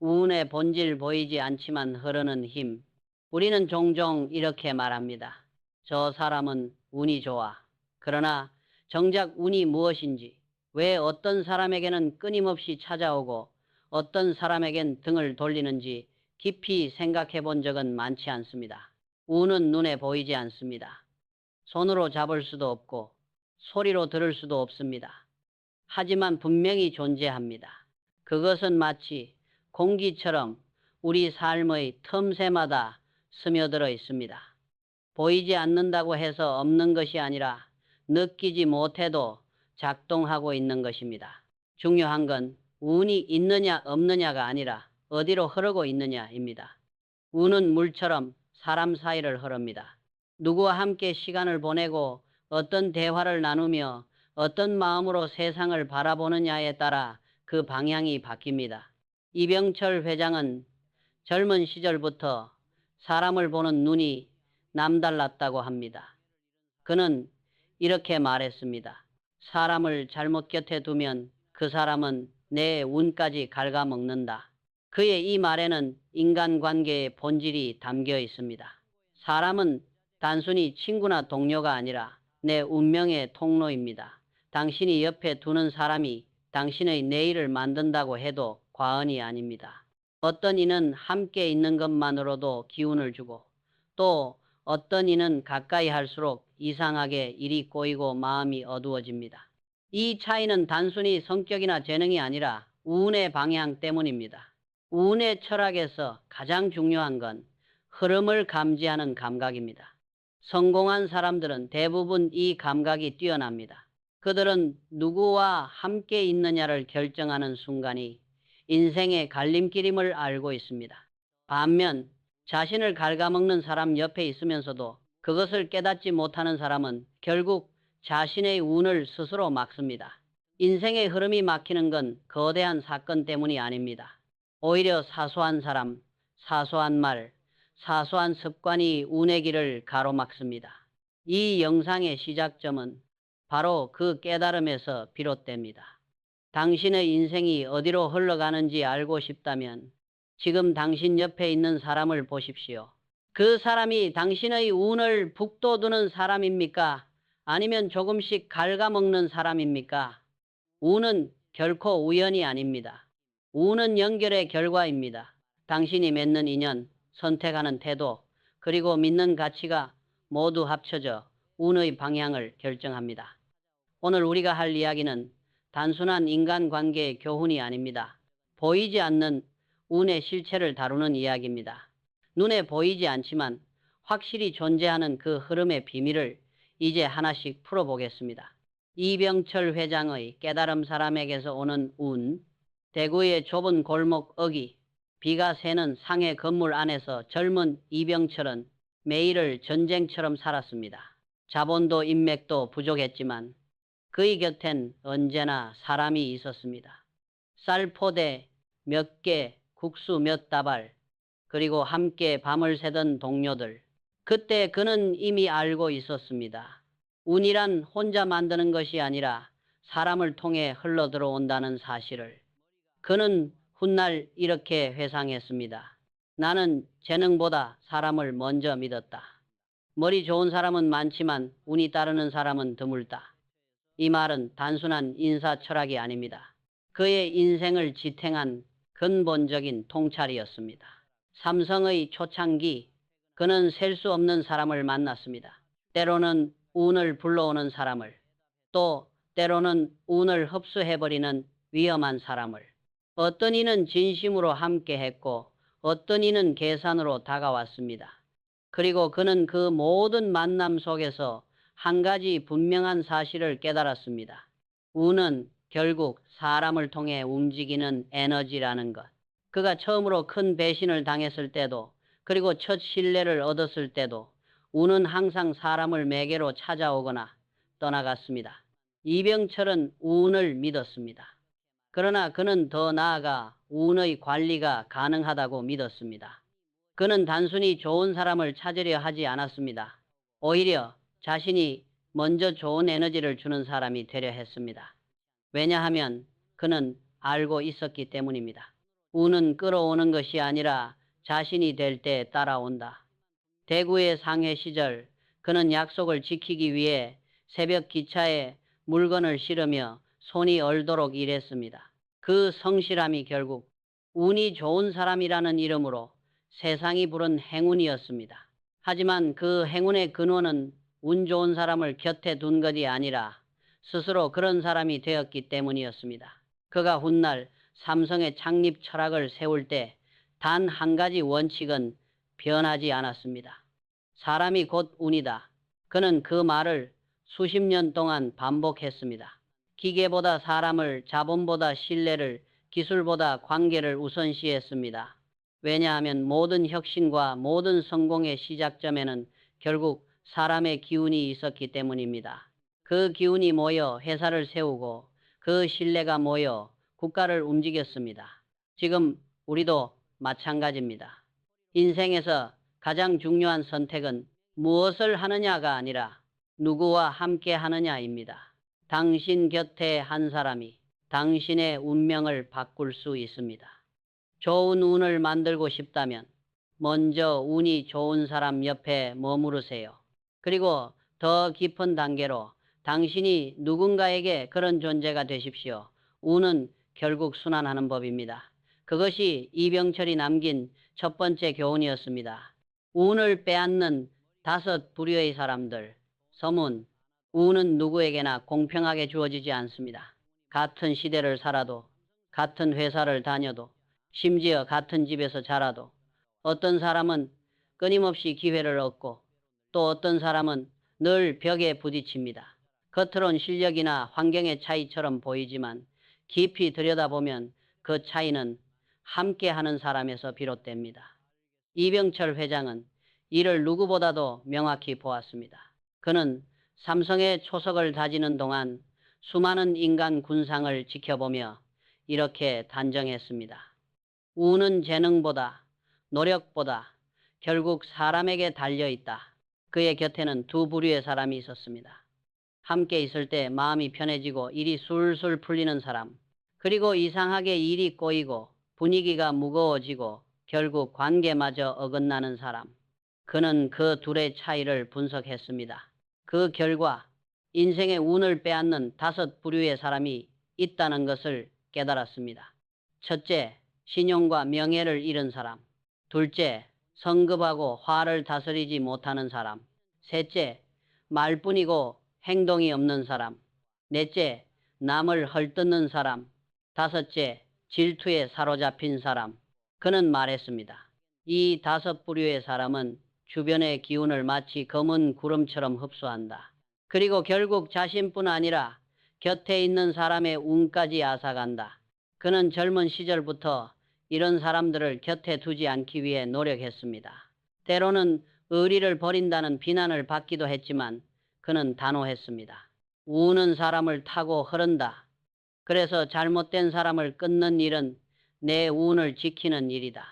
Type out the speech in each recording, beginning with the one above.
운의 본질 보이지 않지만 흐르는 힘. 우리는 종종 이렇게 말합니다. 저 사람은 운이 좋아. 그러나 정작 운이 무엇인지, 왜 어떤 사람에게는 끊임없이 찾아오고 어떤 사람에겐 등을 돌리는지 깊이 생각해 본 적은 많지 않습니다. 운은 눈에 보이지 않습니다. 손으로 잡을 수도 없고 소리로 들을 수도 없습니다. 하지만 분명히 존재합니다. 그것은 마치 공기처럼 우리 삶의 틈새마다 스며들어 있습니다. 보이지 않는다고 해서 없는 것이 아니라 느끼지 못해도 작동하고 있는 것입니다. 중요한 건 운이 있느냐 없느냐가 아니라 어디로 흐르고 있느냐입니다. 운은 물처럼 사람 사이를 흐릅니다. 누구와 함께 시간을 보내고 어떤 대화를 나누며 어떤 마음으로 세상을 바라보느냐에 따라 그 방향이 바뀝니다. 이병철 회장은 젊은 시절부터 사람을 보는 눈이 남달랐다고 합니다. 그는 이렇게 말했습니다. 사람을 잘못 곁에 두면 그 사람은 내 운까지 갉아먹는다. 그의 이 말에는 인간관계의 본질이 담겨 있습니다. 사람은 단순히 친구나 동료가 아니라 내 운명의 통로입니다. 당신이 옆에 두는 사람이 당신의 내일을 만든다고 해도 과언이 아닙니다. 어떤 이는 함께 있는 것만으로도 기운을 주고 또 어떤 이는 가까이 할수록 이상하게 일이 꼬이고 마음이 어두워집니다. 이 차이는 단순히 성격이나 재능이 아니라 운의 방향 때문입니다. 운의 철학에서 가장 중요한 건 흐름을 감지하는 감각입니다. 성공한 사람들은 대부분 이 감각이 뛰어납니다. 그들은 누구와 함께 있느냐를 결정하는 순간이 인생의 갈림길임을 알고 있습니다. 반면 자신을 갉아먹는 사람 옆에 있으면서도 그것을 깨닫지 못하는 사람은 결국 자신의 운을 스스로 막습니다. 인생의 흐름이 막히는 건 거대한 사건 때문이 아닙니다. 오히려 사소한 사람, 사소한 말, 사소한 습관이 운의 길을 가로막습니다. 이 영상의 시작점은 바로 그 깨달음에서 비롯됩니다. 당신의 인생이 어디로 흘러가는지 알고 싶다면 지금 당신 옆에 있는 사람을 보십시오. 그 사람이 당신의 운을 북돋우는 사람입니까? 아니면 조금씩 갉아먹는 사람입니까? 운은 결코 우연이 아닙니다. 운은 연결의 결과입니다. 당신이 맺는 인연, 선택하는 태도, 그리고 믿는 가치가 모두 합쳐져 운의 방향을 결정합니다. 오늘 우리가 할 이야기는 단순한 인간관계의 교훈이 아닙니다. 보이지 않는 운의 실체를 다루는 이야기입니다. 눈에 보이지 않지만 확실히 존재하는 그 흐름의 비밀을 이제 하나씩 풀어보겠습니다. 이병철 회장의 깨달음 사람에게서 오는 운. 대구의 좁은 골목 어귀, 비가 새는 상해 건물 안에서 젊은 이병철은 매일을 전쟁처럼 살았습니다. 자본도 인맥도 부족했지만 그의 곁엔 언제나 사람이 있었습니다. 쌀포대 몇 개, 국수 몇 다발, 그리고 함께 밤을 새던 동료들. 그때 그는 이미 알고 있었습니다. 운이란 혼자 만드는 것이 아니라 사람을 통해 흘러들어온다는 사실을. 그는 훗날 이렇게 회상했습니다. 나는 재능보다 사람을 먼저 믿었다. 머리 좋은 사람은 많지만 운이 따르는 사람은 드물다. 이 말은 단순한 인사 철학이 아닙니다. 그의 인생을 지탱한 근본적인 통찰이었습니다. 삼성의 초창기, 그는 셀 수 없는 사람을 만났습니다. 때로는 운을 불러오는 사람을, 또 때로는 운을 흡수해버리는 위험한 사람을. 어떤 이는 진심으로 함께했고 어떤 이는 계산으로 다가왔습니다. 그리고 그는 그 모든 만남 속에서 한 가지 분명한 사실을 깨달았습니다. 운은 결국 사람을 통해 움직이는 에너지라는 것. 그가 처음으로 큰 배신을 당했을 때도, 그리고 첫 신뢰를 얻었을 때도 운은 항상 사람을 매개로 찾아오거나 떠나갔습니다. 이병철은 운을 믿었습니다. 그러나 그는 더 나아가 운의 관리가 가능하다고 믿었습니다. 그는 단순히 좋은 사람을 찾으려 하지 않았습니다. 오히려 자신이 먼저 좋은 에너지를 주는 사람이 되려 했습니다. 왜냐하면 그는 알고 있었기 때문입니다. 운은 끌어오는 것이 아니라 자신이 될 때 따라온다. 대구의 상해 시절 그는 약속을 지키기 위해 새벽 기차에 물건을 실으며 손이 얼도록 일했습니다. 그 성실함이 결국 운이 좋은 사람이라는 이름으로 세상이 부른 행운이었습니다. 하지만 그 행운의 근원은 운 좋은 사람을 곁에 둔 것이 아니라 스스로 그런 사람이 되었기 때문이었습니다. 그가 훗날 삼성의 창립 철학을 세울 때 단 한 가지 원칙은 변하지 않았습니다. 사람이 곧 운이다. 그는 그 말을 수십 년 동안 반복했습니다. 기계보다 사람을, 자본보다 신뢰를, 기술보다 관계를 우선시했습니다. 왜냐하면 모든 혁신과 모든 성공의 시작점에는 결국 사람의 기운이 있었기 때문입니다. 그 기운이 모여 회사를 세우고 그 신뢰가 모여 국가를 움직였습니다. 지금 우리도 마찬가지입니다. 인생에서 가장 중요한 선택은 무엇을 하느냐가 아니라 누구와 함께 하느냐입니다. 당신 곁에 한 사람이 당신의 운명을 바꿀 수 있습니다. 좋은 운을 만들고 싶다면 먼저 운이 좋은 사람 옆에 머무르세요. 그리고 더 깊은 단계로 당신이 누군가에게 그런 존재가 되십시오. 운은 결국 순환하는 법입니다. 그것이 이병철이 남긴 첫 번째 교훈이었습니다. 운을 빼앗는 5 부류의 사람들. 서문. 운은 누구에게나 공평하게 주어지지 않습니다. 같은 시대를 살아도, 같은 회사를 다녀도, 심지어 같은 집에서 자라도 어떤 사람은 끊임없이 기회를 얻고 또 어떤 사람은 늘 벽에 부딪힙니다. 겉으론 실력이나 환경의 차이처럼 보이지만 깊이 들여다보면 그 차이는 함께하는 사람에서 비롯됩니다. 이병철 회장은 이를 누구보다도 명확히 보았습니다. 그는 삼성의 초석을 다지는 동안 수많은 인간 군상을 지켜보며 이렇게 단정했습니다. 운은 재능보다, 노력보다 결국 사람에게 달려있다. 그의 곁에는 2 부류의 사람이 있었습니다. 함께 있을 때 마음이 편해지고 일이 술술 풀리는 사람, 그리고 이상하게 일이 꼬이고 분위기가 무거워지고 결국 관계마저 어긋나는 사람. 그는 그 둘의 차이를 분석했습니다. 그 결과 인생의 운을 빼앗는 5 부류의 사람이 있다는 것을 깨달았습니다. 첫째, 신용과 명예를 잃은 사람. 둘째, 성급하고 화를 다스리지 못하는 사람. 셋째, 말뿐이고 행동이 없는 사람. 넷째, 남을 헐뜯는 사람. 다섯째, 질투에 사로잡힌 사람. 그는 말했습니다. 이 5 부류의 사람은 주변의 기운을 마치 검은 구름처럼 흡수한다. 그리고 결국 자신뿐 아니라 곁에 있는 사람의 운까지 앗아간다. 그는 젊은 시절부터 이런 사람들을 곁에 두지 않기 위해 노력했습니다. 때로는 의리를 버린다는 비난을 받기도 했지만 그는 단호했습니다. 우는 사람을 타고 흐른다. 그래서 잘못된 사람을 끊는 일은 내 운을 지키는 일이다.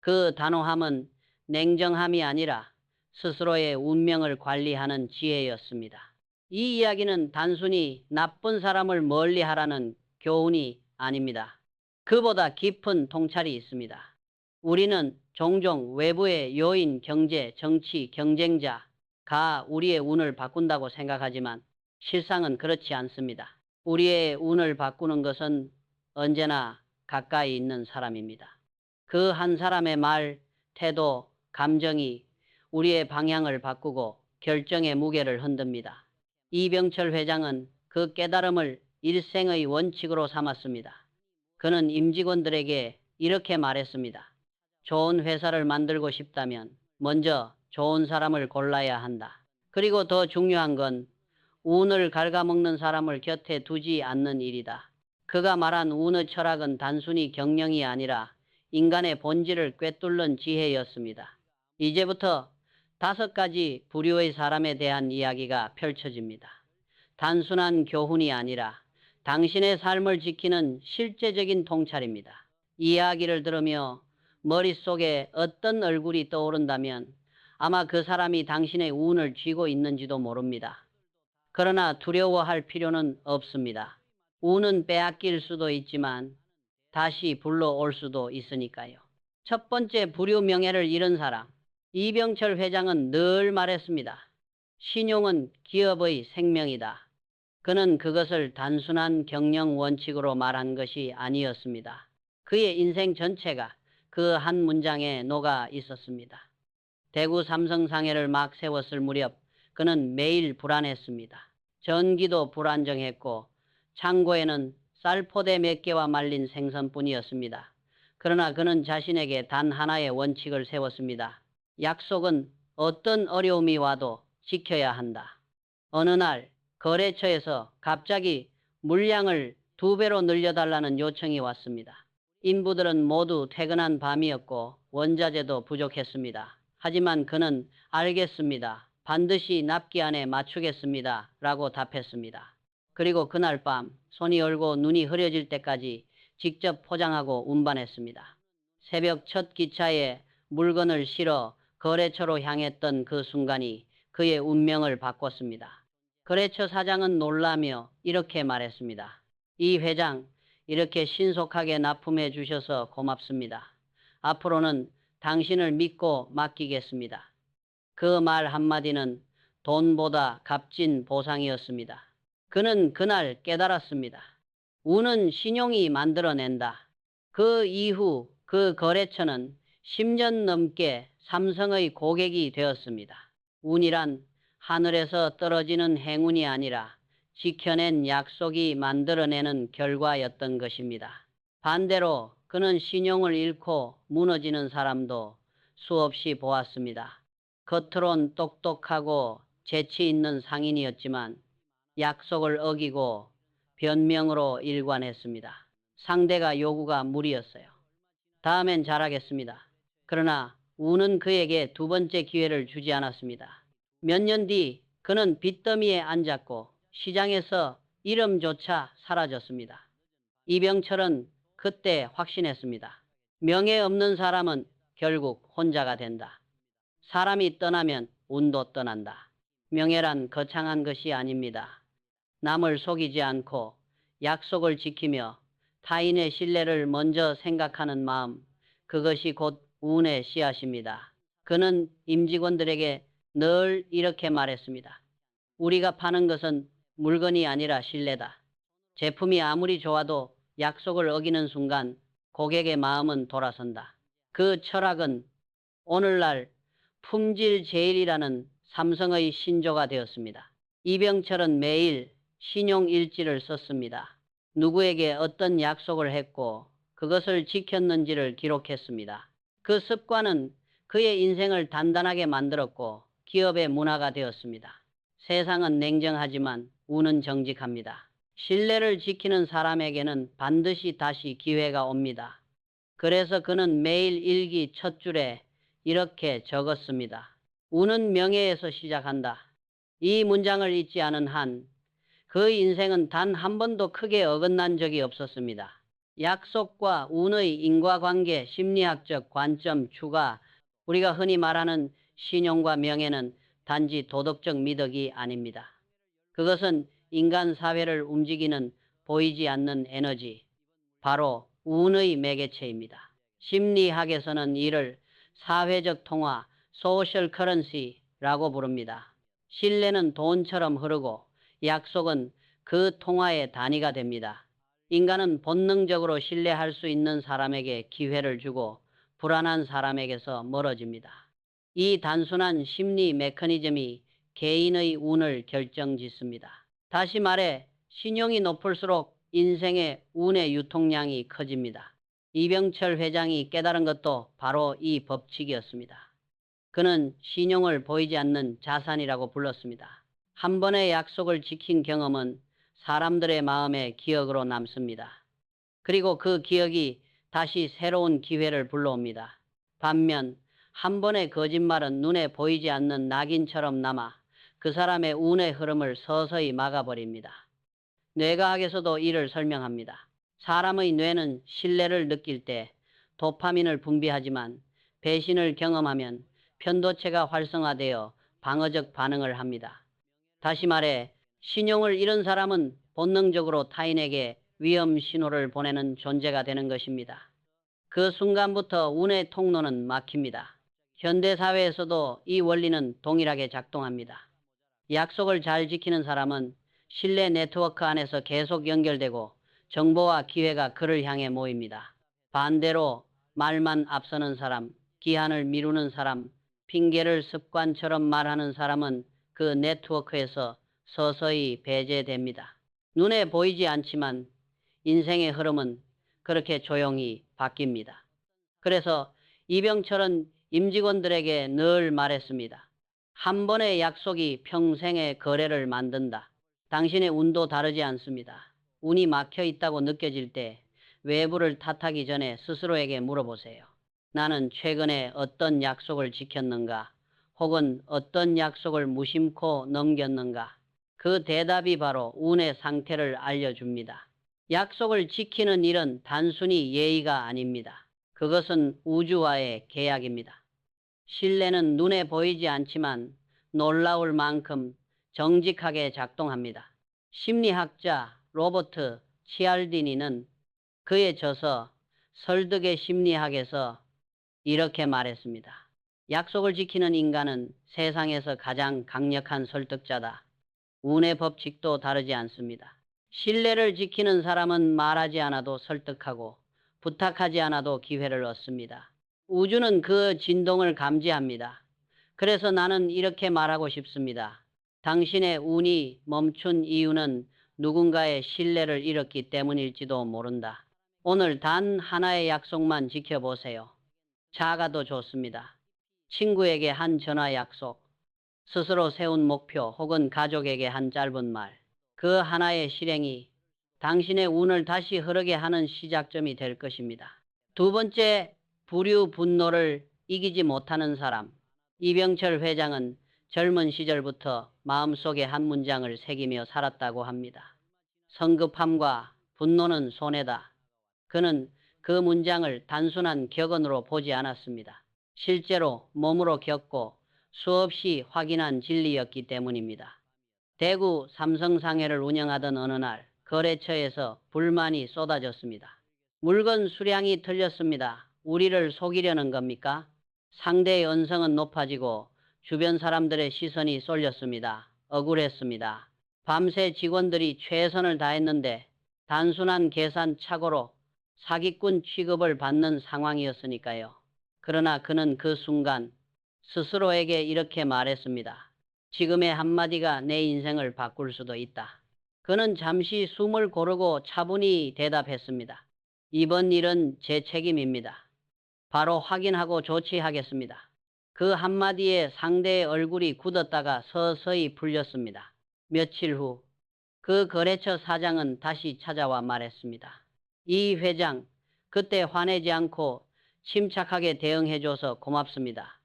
그 단호함은 냉정함이 아니라 스스로의 운명을 관리하는 지혜였습니다. 이 이야기는 단순히 나쁜 사람을 멀리하라는 교훈이 아닙니다. 그보다 깊은 통찰이 있습니다. 우리는 종종 외부의 요인, 경제, 정치, 경쟁자가 우리의 운을 바꾼다고 생각하지만 실상은 그렇지 않습니다. 우리의 운을 바꾸는 것은 언제나 가까이 있는 사람입니다. 그 한 사람의 말, 태도, 감정이 우리의 방향을 바꾸고 결정의 무게를 흔듭니다. 이병철 회장은 그 깨달음을 일생의 원칙으로 삼았습니다. 그는 임직원들에게 이렇게 말했습니다. 좋은 회사를 만들고 싶다면 먼저 좋은 사람을 골라야 한다. 그리고 더 중요한 건 운을 갉아먹는 사람을 곁에 두지 않는 일이다. 그가 말한 운의 철학은 단순히 경영이 아니라 인간의 본질을 꿰뚫는 지혜였습니다. 이제부터 5가지 부류의 사람에 대한 이야기가 펼쳐집니다. 단순한 교훈이 아니라 당신의 삶을 지키는 실제적인 통찰입니다. 이야기를 들으며 머릿속에 어떤 얼굴이 떠오른다면 아마 그 사람이 당신의 운을 쥐고 있는지도 모릅니다. 그러나 두려워할 필요는 없습니다. 운은 빼앗길 수도 있지만 다시 불러올 수도 있으니까요. 첫 번째 부류 명예를 잃은 사람. 이병철 회장은 늘 말했습니다. 신용은 기업의 생명이다. 그는 그것을 단순한 경영 원칙으로 말한 것이 아니었습니다. 그의 인생 전체가 그 한 문장에 녹아 있었습니다. 대구 삼성 상해를 막 세웠을 무렵 그는 매일 불안했습니다. 전기도 불안정했고 창고에는 쌀포대 몇 개와 말린 생선뿐이었습니다. 그러나 그는 자신에게 단 하나의 원칙을 세웠습니다. 약속은 어떤 어려움이 와도 지켜야 한다. 어느 날 거래처에서 갑자기 물량을 2배로 늘려달라는 요청이 왔습니다. 인부들은 모두 퇴근한 밤이었고 원자재도 부족했습니다. 하지만 그는 알겠습니다. 반드시 납기 안에 맞추겠습니다. 라고 답했습니다. 그리고 그날 밤 손이 얼고 눈이 흐려질 때까지 직접 포장하고 운반했습니다. 새벽 첫 기차에 물건을 실어 거래처로 향했던 그 순간이 그의 운명을 바꿨습니다. 거래처 사장은 놀라며 이렇게 말했습니다. 이 회장, 이렇게 신속하게 납품해 주셔서 고맙습니다. 앞으로는 당신을 믿고 맡기겠습니다. 그 말 한마디는 돈보다 값진 보상이었습니다. 그는 그날 깨달았습니다. 운은 신용이 만들어낸다. 그 이후 그 거래처는 10년 넘게 삼성의 고객이 되었습니다. 운이란 하늘에서 떨어지는 행운이 아니라 지켜낸 약속이 만들어내는 결과였던 것입니다. 반대로 그는 신용을 잃고 무너지는 사람도 수없이 보았습니다. 겉으론 똑똑하고 재치 있는 상인이었지만 약속을 어기고 변명으로 일관했습니다. 상대가 요구가 무리였어요. 다음엔 잘하겠습니다. 그러나 운은 그에게 두 번째 기회를 주지 않았습니다. 몇 년 뒤 그는 빚더미에 앉았고 시장에서 이름조차 사라졌습니다. 이병철은 그때 확신했습니다. 명예 없는 사람은 결국 혼자가 된다. 사람이 떠나면 운도 떠난다. 명예란 거창한 것이 아닙니다. 남을 속이지 않고 약속을 지키며 타인의 신뢰를 먼저 생각하는 마음, 그것이 곧 운의 씨앗입니다. 그는 임직원들에게 늘 이렇게 말했습니다. 우리가 파는 것은 물건이 아니라 신뢰다. 제품이 아무리 좋아도 약속을 어기는 순간 고객의 마음은 돌아선다. 그 철학은 오늘날 품질 제일이라는 삼성의 신조가 되었습니다. 이병철은 매일 신용 일지를 썼습니다. 누구에게 어떤 약속을 했고 그것을 지켰는지를 기록했습니다. 그 습관은 그의 인생을 단단하게 만들었고 기업의 문화가 되었습니다. 세상은 냉정하지만 운은 정직합니다. 신뢰를 지키는 사람에게는 반드시 다시 기회가 옵니다. 그래서 그는 매일 일기 첫 줄에 이렇게 적었습니다. 운은 명예에서 시작한다. 이 문장을 잊지 않은 한 그 인생은 단 한 번도 크게 어긋난 적이 없었습니다. 약속과 운의 인과관계 심리학적 관점 추가, 우리가 흔히 말하는 신용과 명예는 단지 도덕적 미덕이 아닙니다. 그것은 인간 사회를 움직이는 보이지 않는 에너지, 바로 운의 매개체입니다. 심리학에서는 이를 사회적 통화, 소셜 커런시라고 부릅니다. 신뢰는 돈처럼 흐르고 약속은 그 통화의 단위가 됩니다. 인간은 본능적으로 신뢰할 수 있는 사람에게 기회를 주고 불안한 사람에게서 멀어집니다. 이 단순한 심리 메커니즘이 개인의 운을 결정짓습니다. 다시 말해 신용이 높을수록 인생의 운의 유통량이 커집니다. 이병철 회장이 깨달은 것도 바로 이 법칙이었습니다. 그는 신용을 보이지 않는 자산이라고 불렀습니다. 한 번의 약속을 지킨 경험은 사람들의 마음에 기억으로 남습니다. 그리고 그 기억이 다시 새로운 기회를 불러옵니다. 반면 한 번의 거짓말은 눈에 보이지 않는 낙인처럼 남아 그 사람의 운의 흐름을 서서히 막아버립니다. 뇌과학에서도 이를 설명합니다. 사람의 뇌는 신뢰를 느낄 때 도파민을 분비하지만 배신을 경험하면 편도체가 활성화되어 방어적 반응을 합니다. 다시 말해 신용을 잃은 사람은 본능적으로 타인에게 위험 신호를 보내는 존재가 되는 것입니다. 그 순간부터 운의 통로는 막힙니다. 현대사회에서도 이 원리는 동일하게 작동합니다. 약속을 잘 지키는 사람은 신뢰 네트워크 안에서 계속 연결되고 정보와 기회가 그를 향해 모입니다. 반대로 말만 앞서는 사람, 기한을 미루는 사람, 핑계를 습관처럼 말하는 사람은 그 네트워크에서 서서히 배제됩니다. 눈에 보이지 않지만 인생의 흐름은 그렇게 조용히 바뀝니다. 그래서 이병철은 임직원들에게 늘 말했습니다. 한 번의 약속이 평생의 거래를 만든다. 당신의 운도 다르지 않습니다. 운이 막혀 있다고 느껴질 때 외부를 탓하기 전에 스스로에게 물어보세요. 나는 최근에 어떤 약속을 지켰는가? 혹은 어떤 약속을 무심코 넘겼는가? 그 대답이 바로 운의 상태를 알려줍니다. 약속을 지키는 일은 단순히 예의가 아닙니다. 그것은 우주와의 계약입니다. 신뢰는 눈에 보이지 않지만 놀라울 만큼 정직하게 작동합니다. 심리학자 로버트 치알디니는 그에 져서 설득의 심리학에서 이렇게 말했습니다. 약속을 지키는 인간은 세상에서 가장 강력한 설득자다. 운의 법칙도 다르지 않습니다. 신뢰를 지키는 사람은 말하지 않아도 설득하고 부탁하지 않아도 기회를 얻습니다. 우주는 그 진동을 감지합니다. 그래서 나는 이렇게 말하고 싶습니다. 당신의 운이 멈춘 이유는 누군가의 신뢰를 잃었기 때문일지도 모른다. 오늘 단 하나의 약속만 지켜보세요. 작아도 좋습니다. 친구에게 한 전화 약속, 스스로 세운 목표 혹은 가족에게 한 짧은 말. 그 하나의 실행이 당신의 운을 다시 흐르게 하는 시작점이 될 것입니다. 두 번째, 부류 분노를 이기지 못하는 사람. 이병철 회장은 젊은 시절부터 마음속에 한 문장을 새기며 살았다고 합니다. 성급함과 분노는 손해다. 그는 그 문장을 단순한 격언으로 보지 않았습니다. 실제로 몸으로 겪고 수없이 확인한 진리였기 때문입니다. 대구 삼성상해를 운영하던 어느 날 거래처에서 불만이 쏟아졌습니다. 물건 수량이 틀렸습니다. 우리를 속이려는 겁니까? 상대의 언성은 높아지고 주변 사람들의 시선이 쏠렸습니다. 억울했습니다. 밤새 직원들이 최선을 다했는데 단순한 계산 착오로 사기꾼 취급을 받는 상황이었으니까요. 그러나 그는 그 순간 스스로에게 이렇게 말했습니다. 지금의 한마디가 내 인생을 바꿀 수도 있다. 그는 잠시 숨을 고르고 차분히 대답했습니다. 이번 일은 제 책임입니다. 바로 확인하고 조치하겠습니다. 그 한마디에 상대의 얼굴이 굳었다가 서서히 풀렸습니다. 며칠 후 그 거래처 사장은 다시 찾아와 말했습니다. 이 회장, 그때 화내지 않고 침착하게 대응해줘서 고맙습니다.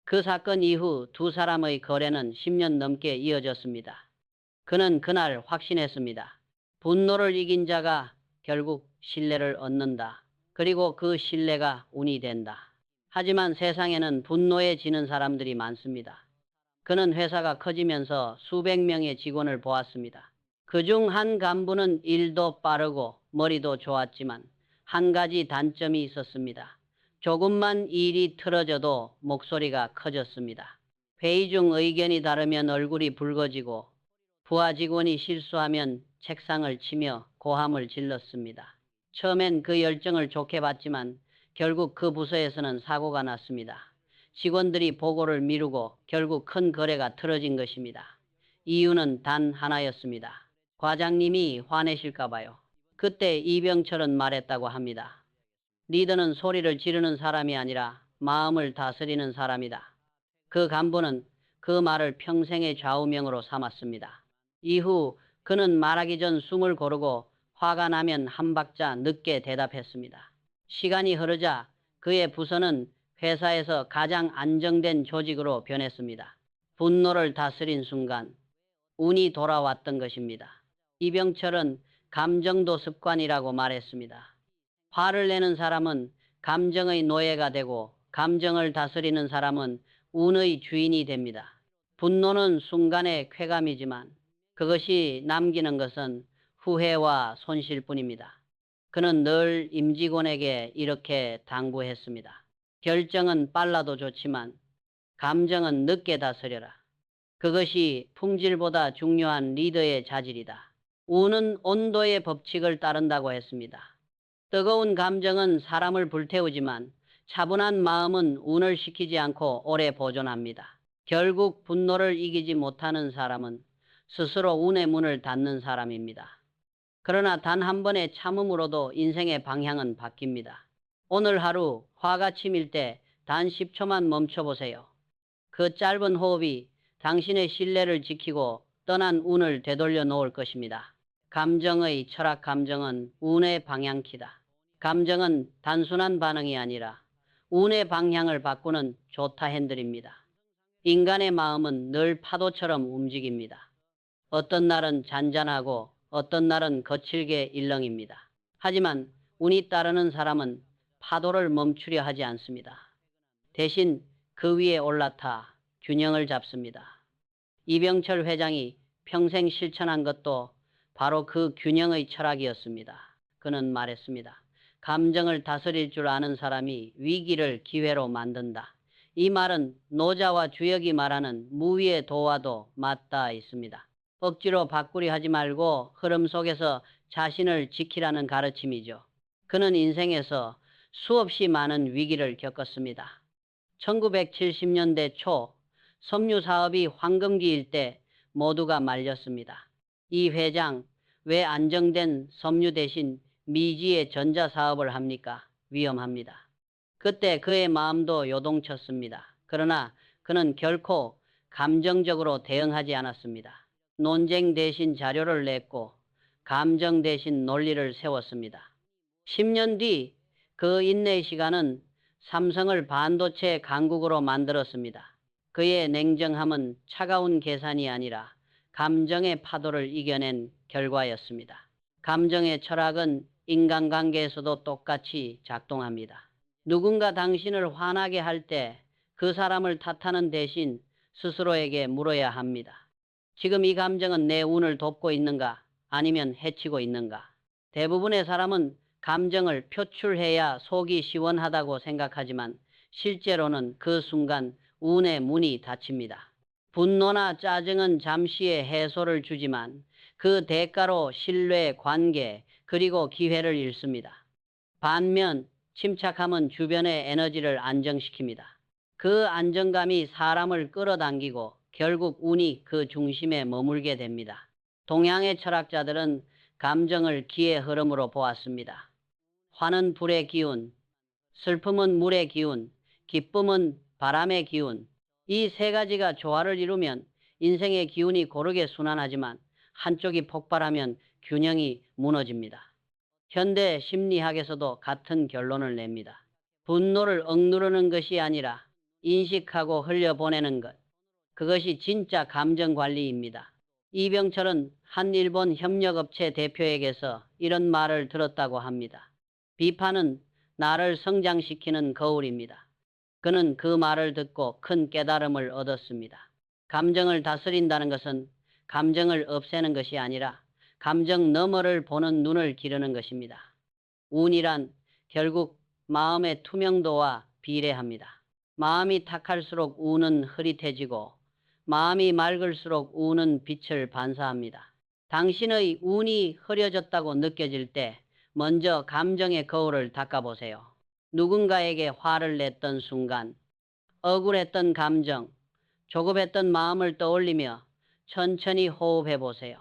그 사건 이후 두 사람의 거래는 10년 넘게 이어졌습니다. 그는 그날 확신했습니다. 분노를 이긴 자가 결국 신뢰를 얻는다. 그리고 그 신뢰가 운이 된다. 하지만 세상에는 분노에 지는 사람들이 많습니다. 그는 회사가 커지면서 수백 명의 직원을 보았습니다. 그중 한 간부는 일도 빠르고 머리도 좋았지만 한 가지 단점이 있었습니다. 조금만 일이 틀어져도 목소리가 커졌습니다. 회의 중 의견이 다르면 얼굴이 붉어지고 부하 직원이 실수하면 책상을 치며 고함을 질렀습니다. 처음엔 그 열정을 좋게 봤지만 결국 그 부서에서는 사고가 났습니다. 직원들이 보고를 미루고 결국 큰 거래가 틀어진 것입니다. 이유는 단 하나였습니다. 과장님이 화내실까 봐요. 그때 이병철은 말했다고 합니다. 리더는 소리를 지르는 사람이 아니라 마음을 다스리는 사람이다. 그 간부는 그 말을 평생의 좌우명으로 삼았습니다. 이후 그는 말하기 전 숨을 고르고 화가 나면 한 박자 늦게 대답했습니다. 시간이 흐르자 그의 부서는 회사에서 가장 안정된 조직으로 변했습니다. 분노를 다스린 순간 운이 돌아왔던 것입니다. 이병철은 감정도 습관이라고 말했습니다. 화를 내는 사람은 감정의 노예가 되고 감정을 다스리는 사람은 운의 주인이 됩니다. 분노는 순간의 쾌감이지만 그것이 남기는 것은 후회와 손실뿐입니다. 그는 늘 임직원에게 이렇게 당부했습니다. 결정은 빨라도 좋지만 감정은 늦게 다스려라. 그것이 품질보다 중요한 리더의 자질이다. 우는 온도의 법칙을 따른다고 했습니다. 뜨거운 감정은 사람을 불태우지만 차분한 마음은 운을 식히지 않고 오래 보존합니다. 결국 분노를 이기지 못하는 사람은 스스로 운의 문을 닫는 사람입니다. 그러나 단 한 번의 참음으로도 인생의 방향은 바뀝니다. 오늘 하루 화가 치밀 때 단 10초만 멈춰보세요. 그 짧은 호흡이 당신의 신뢰를 지키고 떠난 운을 되돌려 놓을 것입니다. 감정의 철학. 감정은 운의 방향키다. 감정은 단순한 반응이 아니라 운의 방향을 바꾸는 조타 핸들입니다. 인간의 마음은 늘 파도처럼 움직입니다. 어떤 날은 잔잔하고 어떤 날은 거칠게 일렁입니다. 하지만 운이 따르는 사람은 파도를 멈추려 하지 않습니다. 대신 그 위에 올라타 균형을 잡습니다. 이병철 회장이 평생 실천한 것도 바로 그 균형의 철학이었습니다. 그는 말했습니다. 감정을 다스릴 줄 아는 사람이 위기를 기회로 만든다. 이 말은 노자와 주역이 말하는 무위의 도와도 맞닿아 있습니다. 억지로 바꾸려 하지 말고 흐름 속에서 자신을 지키라는 가르침이죠. 그는 인생에서 수없이 많은 위기를 겪었습니다. 1970년대 초 섬유 사업이 황금기일 때 모두가 말렸습니다. 이 회장, 왜 안정된 섬유 대신 미지의 전자 사업을 합니까? 위험합니다. 그때 그의 마음도 요동쳤습니다. 그러나 그는 결코 감정적으로 대응하지 않았습니다. 논쟁 대신 자료를 냈고 감정 대신 논리를 세웠습니다. 10년 뒤 그 인내의 시간은 삼성을 반도체 강국으로 만들었습니다. 그의 냉정함은 차가운 계산이 아니라 감정의 파도를 이겨낸 결과였습니다. 감정의 철학은 인간관계에서도 똑같이 작동합니다. 누군가 당신을 화나게 할 때 그 사람을 탓하는 대신 스스로에게 물어야 합니다. 지금 이 감정은 내 운을 돕고 있는가 아니면 해치고 있는가? 대부분의 사람은 감정을 표출해야 속이 시원하다고 생각하지만 실제로는 그 순간 운의 문이 닫힙니다. 분노나 짜증은 잠시의 해소를 주지만 그 대가로 신뢰, 관계, 그리고 기회를 잃습니다. 반면 침착함은 주변의 에너지를 안정시킵니다. 그 안정감이 사람을 끌어당기고 결국 운이 그 중심에 머물게 됩니다. 동양의 철학자들은 감정을 기의 흐름으로 보았습니다. 화는 불의 기운, 슬픔은 물의 기운, 기쁨은 바람의 기운. 이 세 가지가 조화를 이루면 인생의 기운이 고르게 순환하지만 한쪽이 폭발하면 균형이 무너집니다. 현대 심리학에서도 같은 결론을 냅니다. 분노를 억누르는 것이 아니라 인식하고 흘려보내는 것. 그것이 진짜 감정 관리입니다. 이병철은 한 일본 협력업체 대표에게서 이런 말을 들었다고 합니다. 비판은 나를 성장시키는 거울입니다. 그는 그 말을 듣고 큰 깨달음을 얻었습니다. 감정을 다스린다는 것은 감정을 없애는 것이 아니라 감정 너머를 보는 눈을 기르는 것입니다. 운이란 결국 마음의 투명도와 비례합니다. 마음이 탁할수록 운은 흐릿해지고 마음이 맑을수록 운은 빛을 반사합니다. 당신의 운이 흐려졌다고 느껴질 때 먼저 감정의 거울을 닦아보세요. 누군가에게 화를 냈던 순간, 억울했던 감정, 조급했던 마음을 떠올리며 천천히 호흡해 보세요.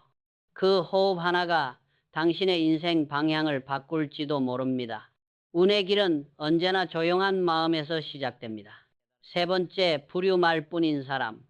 그 호흡 하나가 당신의 인생 방향을 바꿀지도 모릅니다. 운의 길은 언제나 조용한 마음에서 시작됩니다. 세 번째, 부류말뿐인 사람.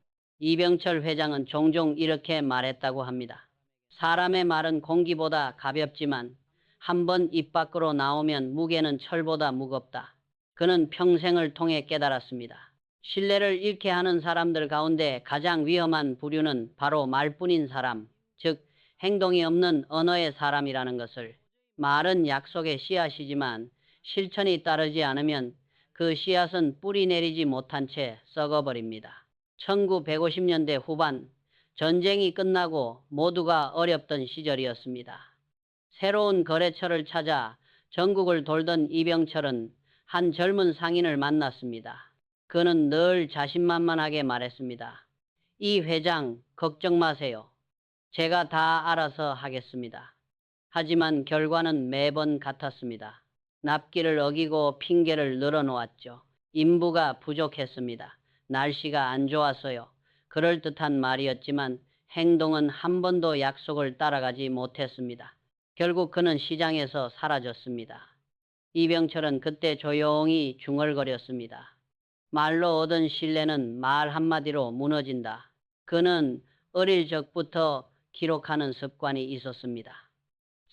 이병철 회장은 종종 이렇게 말했다고 합니다. 사람의 말은 공기보다 가볍지만 한 번 입 밖으로 나오면 무게는 철보다 무겁다. 그는 평생을 통해 깨달았습니다. 신뢰를 잃게 하는 사람들 가운데 가장 위험한 부류는 바로 말뿐인 사람, 즉 행동이 없는 언어의 사람이라는 것을. 말은 약속의 씨앗이지만 실천이 따르지 않으면 그 씨앗은 뿌리 내리지 못한 채 썩어버립니다. 1950년대 후반 전쟁이 끝나고 모두가 어렵던 시절이었습니다. 새로운 거래처를 찾아 전국을 돌던 이병철은 한 젊은 상인을 만났습니다. 그는 늘 자신만만하게 말했습니다. 이 회장, 걱정 마세요. 제가 다 알아서 하겠습니다. 하지만 결과는 매번 같았습니다. 납기를 어기고 핑계를 늘어놓았죠. 인부가 부족했습니다. 날씨가 안 좋았어요. 그럴듯한 말이었지만 행동은 한 번도 약속을 따라가지 못했습니다. 결국 그는 시장에서 사라졌습니다. 이병철은 그때 조용히 중얼거렸습니다. 말로 얻은 신뢰는 말 한마디로 무너진다. 그는 어릴 적부터 기록하는 습관이 있었습니다.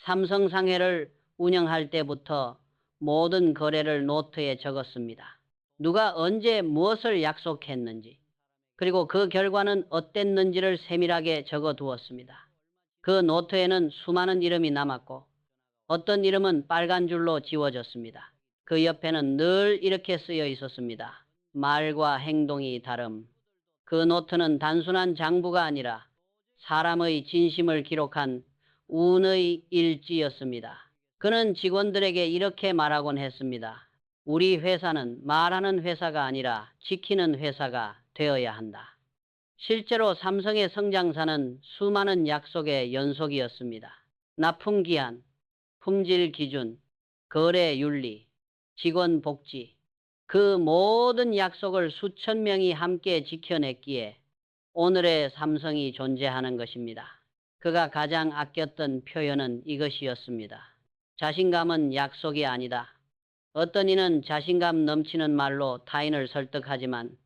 삼성상회를 운영할 때부터 모든 거래를 노트에 적었습니다. 누가 언제 무엇을 약속했는지, 그리고 그 결과는 어땠는지를 세밀하게 적어두었습니다. 그 노트에는 수많은 이름이 남았고 어떤 이름은 빨간 줄로 지워졌습니다. 그 옆에는 늘 이렇게 쓰여 있었습니다. 말과 행동이 다름. 그 노트는 단순한 장부가 아니라 사람의 진심을 기록한 운의 일지였습니다. 그는 직원들에게 이렇게 말하곤 했습니다. 우리 회사는 말하는 회사가 아니라 지키는 회사가 되어야 한다. 실제로 삼성의 성장사는 수많은 약속의 연속이었습니다. 납품기한, 품질 기준, 거래 윤리, 직원 복지, 그 모든 약속을 수천 명이 함께 지켜냈기에 오늘의 삼성이 존재하는 것입니다. 그가 가장 아꼈던 표현은 이것이었습니다. 자신감은 약속이 아니다. 어떤 이는 자신감 넘치는 말로 타인을 설득하지만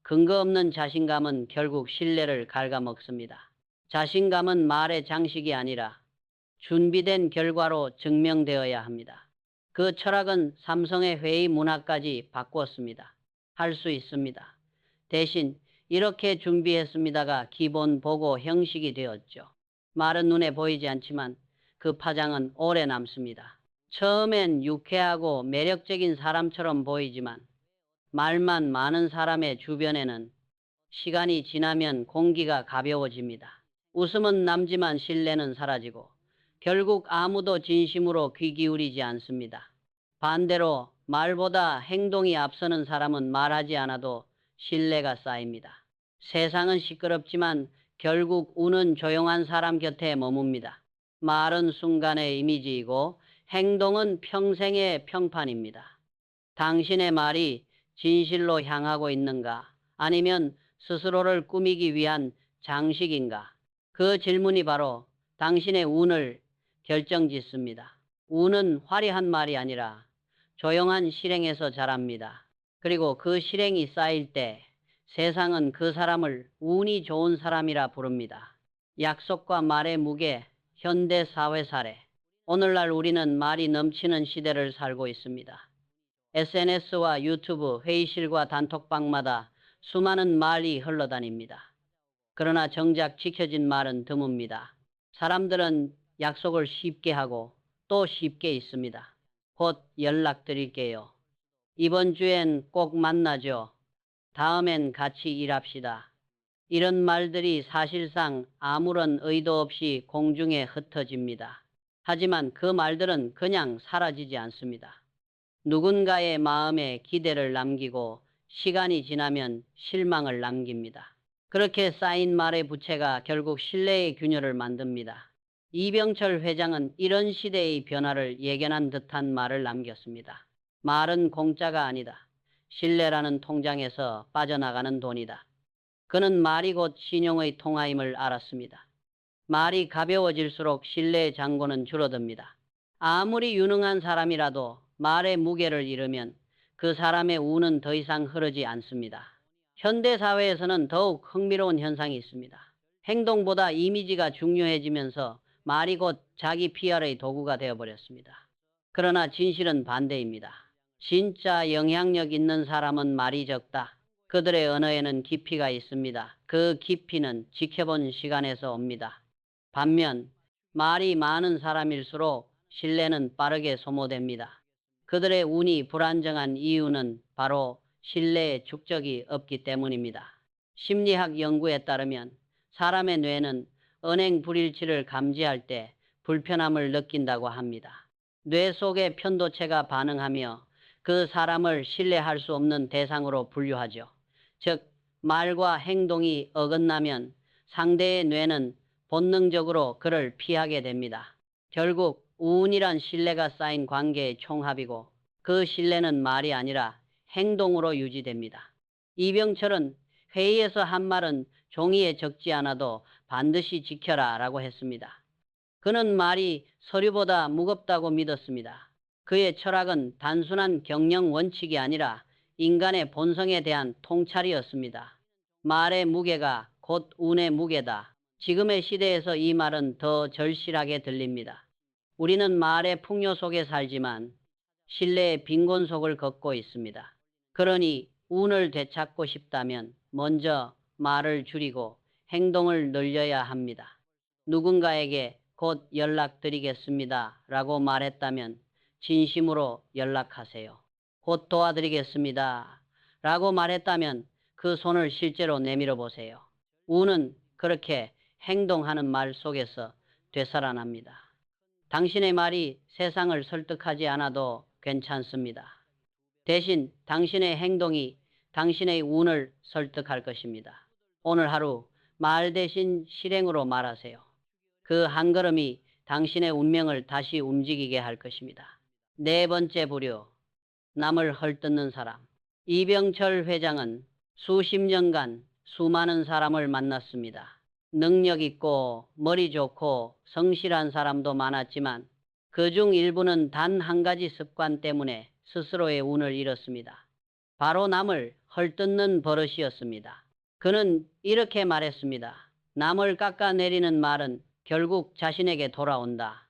근거 없는 자신감은 결국 신뢰를 갉아먹습니다. 자신감은 말의 장식이 아니라 준비된 결과로 증명되어야 합니다. 그 철학은 삼성의 회의 문화까지 바꾸었습니다. 할 수 있습니다. 대신 이렇게 준비했습니다가 기본 보고 형식이 되었죠. 말은 눈에 보이지 않지만 그 파장은 오래 남습니다. 처음엔 유쾌하고 매력적인 사람처럼 보이지만 말만 많은 사람의 주변에는 시간이 지나면 공기가 가벼워집니다. 웃음은 남지만 신뢰는 사라지고 결국 아무도 진심으로 귀 기울이지 않습니다. 반대로 말보다 행동이 앞서는 사람은 말하지 않아도 신뢰가 쌓입니다. 세상은 시끄럽지만 결국 운은 조용한 사람 곁에 머뭅니다. 말은 순간의 이미지이고 행동은 평생의 평판입니다. 당신의 말이 진실로 향하고 있는가? 아니면 스스로를 꾸미기 위한 장식인가? 그 질문이 바로 당신의 운을 결정짓습니다. 운은 화려한 말이 아니라 조용한 실행에서 자랍니다. 그리고 그 실행이 쌓일 때 세상은 그 사람을 운이 좋은 사람이라 부릅니다. 약속과 말의 무게, 현대 사회 사례. 오늘날 우리는 말이 넘치는 시대를 살고 있습니다. SNS와 유튜브, 회의실과 단톡방마다 수많은 말이 흘러다닙니다. 그러나 정작 지켜진 말은 드뭅니다. 사람들은 약속을 쉽게 하고 또 쉽게 잊습니다. 곧 연락드릴게요. 이번 주엔 꼭 만나죠. 다음엔 같이 일합시다. 이런 말들이 사실상 아무런 의도 없이 공중에 흩어집니다. 하지만 그 말들은 그냥 사라지지 않습니다. 누군가의 마음에 기대를 남기고 시간이 지나면 실망을 남깁니다. 그렇게 쌓인 말의 부채가 결국 신뢰의 균열을 만듭니다. 이병철 회장은 이런 시대의 변화를 예견한 듯한 말을 남겼습니다. 말은 공짜가 아니다. 신뢰라는 통장에서 빠져나가는 돈이다. 그는 말이 곧 신용의 통화임을 알았습니다. 말이 가벼워질수록 신뢰의 잔고는 줄어듭니다. 아무리 유능한 사람이라도 말의 무게를 잃으면 그 사람의 운은 더 이상 흐르지 않습니다. 현대사회에서는 더욱 흥미로운 현상이 있습니다. 행동보다 이미지가 중요해지면서 말이 곧 자기 PR의 도구가 되어버렸습니다. 그러나 진실은 반대입니다. 진짜 영향력 있는 사람은 말이 적다. 그들의 언어에는 깊이가 있습니다. 그 깊이는 지켜본 시간에서 옵니다. 반면 말이 많은 사람일수록 신뢰는 빠르게 소모됩니다. 그들의 운이 불안정한 이유는 바로 신뢰의 축적이 없기 때문입니다. 심리학 연구에 따르면 사람의 뇌는 언행 불일치를 감지할 때 불편함을 느낀다고 합니다. 뇌 속의 편도체가 반응하며 그 사람을 신뢰할 수 없는 대상으로 분류하죠. 즉, 말과 행동이 어긋나면 상대의 뇌는 본능적으로 그를 피하게 됩니다. 결국 우운이란 신뢰가 쌓인 관계의 총합이고 그 신뢰는 말이 아니라 행동으로 유지됩니다. 이병철은 회의에서 한 말은 종이에 적지 않아도 반드시 지켜라 라고 했습니다. 그는 말이 서류보다 무겁다고 믿었습니다. 그의 철학은 단순한 경영 원칙이 아니라 인간의 본성에 대한 통찰이었습니다. 말의 무게가 곧 운의 무게다. 지금의 시대에서 이 말은 더 절실하게 들립니다. 우리는 말의 풍요 속에 살지만 신뢰의 빈곤 속을 걷고 있습니다. 그러니 운을 되찾고 싶다면 먼저 말을 줄이고 행동을 늘려야 합니다. 누군가에게 곧 연락드리겠습니다 라고 말했다면 진심으로 연락하세요. 곧 도와드리겠습니다 라고 말했다면 그 손을 실제로 내밀어 보세요. 운은 그렇게 행동하는 말 속에서 되살아납니다. 당신의 말이 세상을 설득하지 않아도 괜찮습니다. 대신 당신의 행동이 당신의 운을 설득할 것입니다. 오늘 하루 말 대신 실행으로 말하세요. 그 한 걸음이 당신의 운명을 다시 움직이게 할 것입니다. 네 번째 부류, 남을 헐뜯는 사람. 이병철 회장은 수십 년간 수많은 사람을 만났습니다. 능력 있고 머리 좋고 성실한 사람도 많았지만 그중 일부는 단 한 가지 습관 때문에 스스로의 운을 잃었습니다. 바로 남을 헐뜯는 버릇이었습니다. 그는 이렇게 말했습니다. 남을 깎아내리는 말은 결국 자신에게 돌아온다.